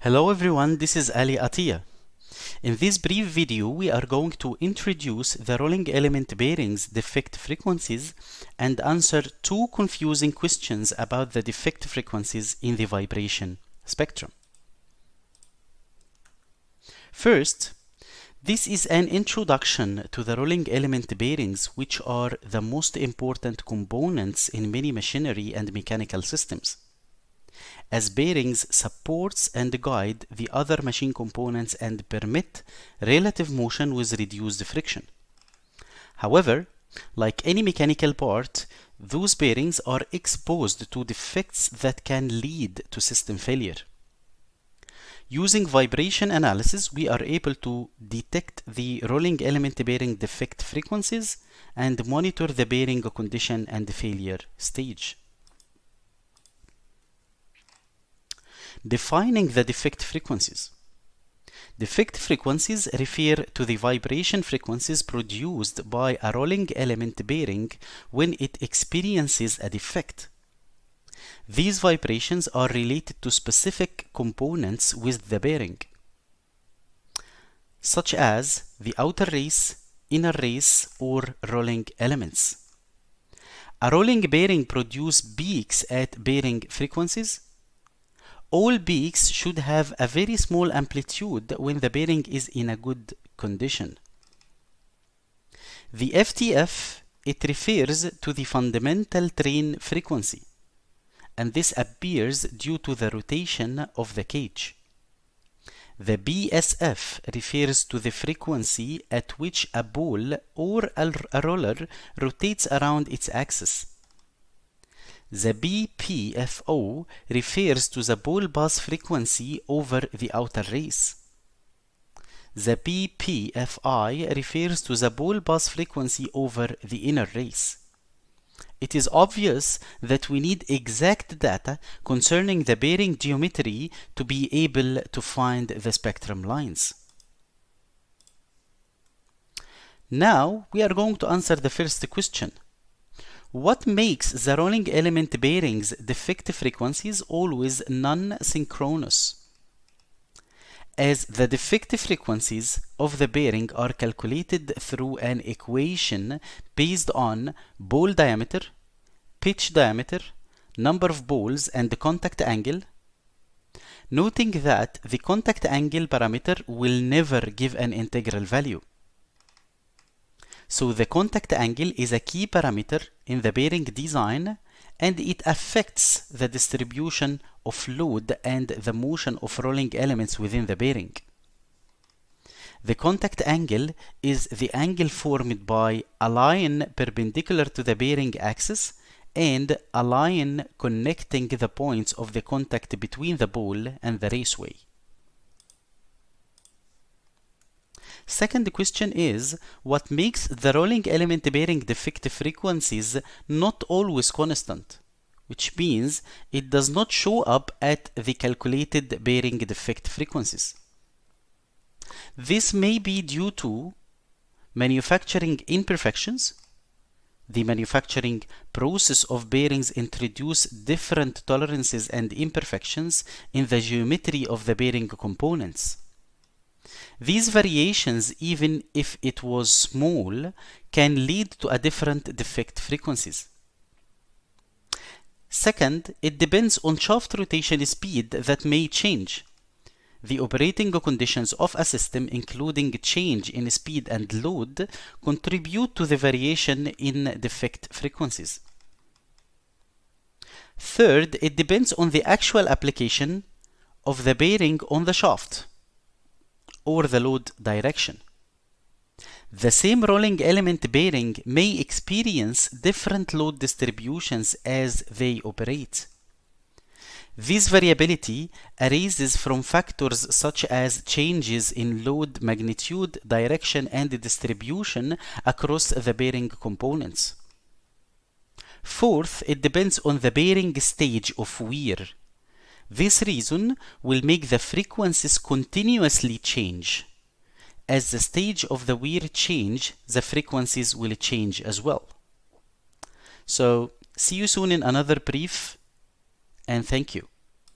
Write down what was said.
Hello everyone, this is Ali Atiyah. In this brief video, we are going to introduce the rolling element bearings defect frequencies and answer two confusing questions about the defect frequencies in the vibration spectrum. First, this is an introduction to the rolling element bearings, which are the most important components in many machinery and mechanical systems, as bearings supports and guide the other machine components and permit relative motion with reduced friction. However, like any mechanical part, those bearings are exposed to defects that can lead to system failure. Using vibration analysis, we are able to detect the rolling element bearing defect frequencies and monitor the bearing condition and failure stage. Defining the defect frequencies. Defect frequencies refer to the vibration frequencies produced by a rolling element bearing when it experiences a defect. These vibrations are related to specific components with the bearing, such as the outer race, inner race, or rolling elements. A rolling bearing produces peaks at bearing frequencies. All peaks should have a very small amplitude when the bearing is in a good condition. The FTF, it refers to the fundamental train frequency, and this appears due to the rotation of the cage. The BSF refers to the frequency at which a ball or a roller rotates around its axis. The BPFO refers to the ball pass frequency over the outer race. The BPFI refers to the ball pass frequency over the inner race. It is obvious that we need exact data concerning the bearing geometry to be able to find the spectrum lines. Now we are going to answer the first question. What makes the rolling element bearings defect frequencies always non-synchronous? As the defect frequencies of the bearing are calculated through an equation based on ball diameter, pitch diameter, number of balls, and the contact angle, noting that the contact angle parameter will never give an integral value. So the contact angle is a key parameter in the bearing design, and it affects the distribution of load and the motion of rolling elements within the bearing. The contact angle is the angle formed by a line perpendicular to the bearing axis and a line connecting the points of the contact between the ball and the raceway. Second question is, what makes the rolling element bearing defect frequencies not always constant, which means it does not show up at the calculated bearing defect frequencies? This may be due to manufacturing imperfections. The manufacturing process of bearings introduce different tolerances and imperfections in the geometry of the bearing components. These variations, even if it was small, can lead to a different defect frequencies. Second, it depends on shaft rotation speed that may change. The operating conditions of a system, including change in speed and load, contribute to the variation in defect frequencies. Third, it depends on the actual application of the bearing on the shaft or the load direction. The same rolling element bearing may experience different load distributions as they operate. This variability arises from factors such as changes in load magnitude, direction, and distribution across the bearing components. Fourth, it depends on the bearing stage of wear. This reason will make the frequencies continuously change. As the stage of the wear change, the frequencies will change as well. So, see you soon in another brief, and thank you.